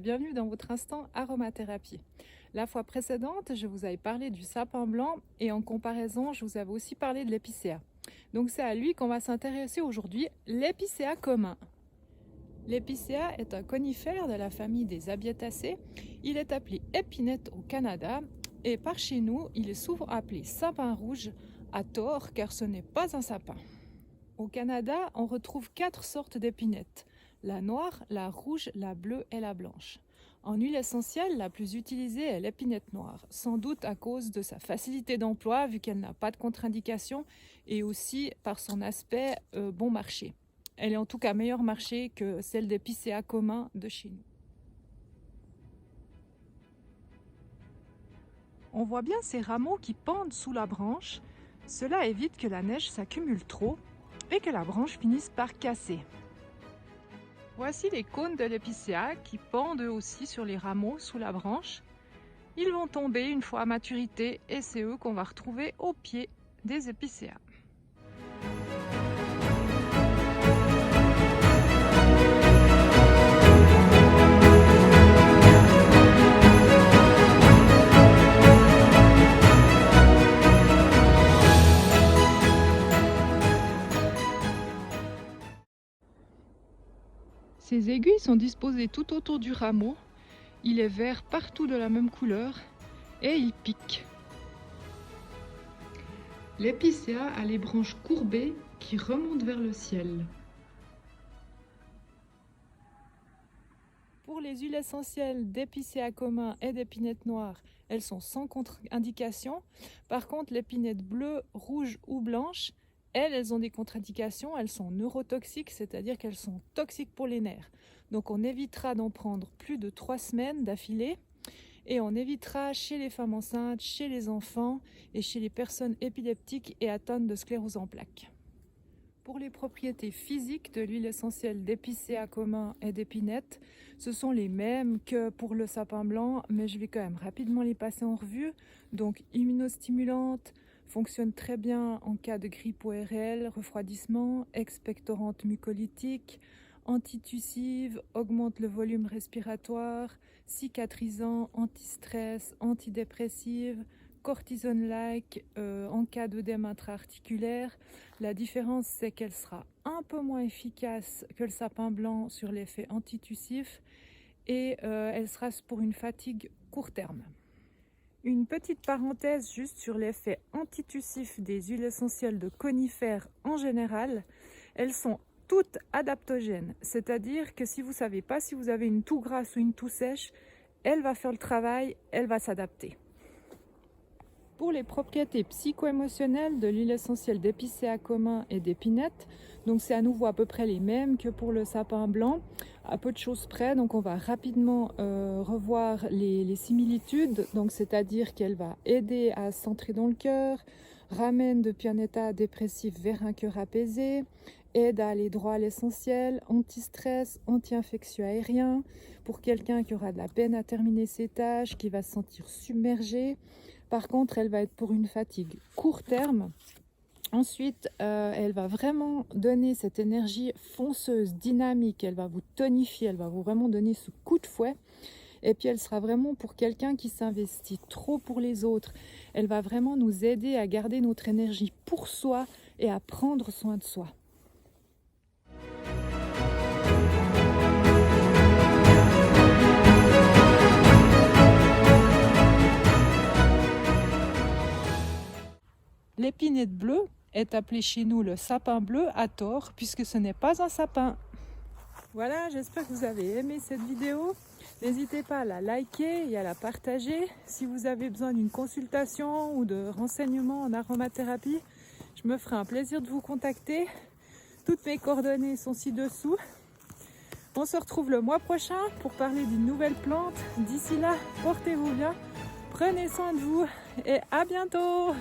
bienvenue dans votre instant aromathérapie. La fois précédente, je vous avais parlé du sapin blanc et en comparaison, je vous avais aussi parlé de l'épicéa. Donc c'est à lui qu'on va s'intéresser aujourd'hui, l'épicéa commun. L'épicéa est un conifère de la famille des Abiatacées. Il est appelé épinette au Canada et par chez nous, il est souvent appelé sapin rouge à tort car ce n'est pas un sapin. Au Canada, on retrouve 4 sortes d'épinettes. La noire, la rouge, la bleue et la blanche. En huile essentielle, la plus utilisée est l'épinette noire, sans doute à cause de sa facilité d'emploi vu qu'elle n'a pas de contre-indication et aussi par son aspect bon marché. Elle est en tout cas meilleur marché que celle d'épicéa commun de chez nous. On voit bien ces rameaux qui pendent sous la branche. Cela évite que la neige s'accumule trop et que la branche finisse par casser. Voici les cônes de l'épicéa qui pendent eux aussi sur les rameaux sous la branche. Ils vont tomber une fois à maturité et c'est eux qu'on va retrouver au pied des épicéas. Ces aiguilles sont disposées tout autour du rameau. Il est vert partout de la même couleur et il pique. L'épicéa a les branches courbées qui remontent vers le ciel. Pour les huiles essentielles d'épicéa commun et d'épinette noire, elles sont sans contre-indication. Par contre, l'épinette bleue, rouge ou blanche, elles ont des contre-indications, elles sont neurotoxiques, c'est-à-dire qu'elles sont toxiques pour les nerfs. Donc on évitera d'en prendre plus de 3 semaines d'affilée et on évitera chez les femmes enceintes, chez les enfants et chez les personnes épileptiques et atteintes de sclérose en plaques. Pour les propriétés physiques de l'huile essentielle d'épicéa commun et d'épinette, ce sont les mêmes que pour le sapin blanc, mais je vais quand même rapidement les passer en revue. Donc immunostimulante, fonctionne très bien en cas de grippe ORL, refroidissement, expectorante mucolytique, antitussive, augmente le volume respiratoire, cicatrisant, anti-stress, antidépressive, cortisone-like en cas d'œdème intra-articulaire. La différence, c'est qu'elle sera un peu moins efficace que le sapin blanc sur l'effet antitussif et elle sera pour une fatigue court terme. Une petite parenthèse juste sur l'effet antitussif des huiles essentielles de conifères en général. Elles sont toutes adaptogènes, c'est-à-dire que si vous ne savez pas si vous avez une toux grasse ou une toux sèche, elle va faire le travail, elle va s'adapter. Pour les propriétés psycho-émotionnelles de l'huile essentielle d'épicéa commun et d'épinette, donc c'est à nouveau à peu près les mêmes que pour le sapin blanc, à peu de choses près. Donc on va rapidement revoir les similitudes, donc c'est-à-dire qu'elle va aider à centrer dans le cœur, ramène depuis un état dépressif vers un cœur apaisé, aide à aller droit à l'essentiel, anti-stress, anti-infectieux aérien, pour quelqu'un qui aura de la peine à terminer ses tâches, qui va se sentir submergé. Par contre, elle va être pour une fatigue court terme. Ensuite, elle va vraiment donner cette énergie fonceuse, dynamique. Elle va vous tonifier, elle va vous vraiment donner ce coup de fouet. Et puis, elle sera vraiment pour quelqu'un qui s'investit trop pour les autres. Elle va vraiment nous aider à garder notre énergie pour soi et à prendre soin de soi. L'épinette bleue est appelée chez nous le sapin bleu à tort puisque ce n'est pas un sapin. Voilà, j'espère que vous avez aimé cette vidéo. N'hésitez pas à la liker et à la partager. Si vous avez besoin d'une consultation ou de renseignements en aromathérapie, je me ferai un plaisir de vous contacter. Toutes mes coordonnées sont ci-dessous. On se retrouve le mois prochain pour parler d'une nouvelle plante. D'ici là, portez-vous bien, prenez soin de vous et à bientôt!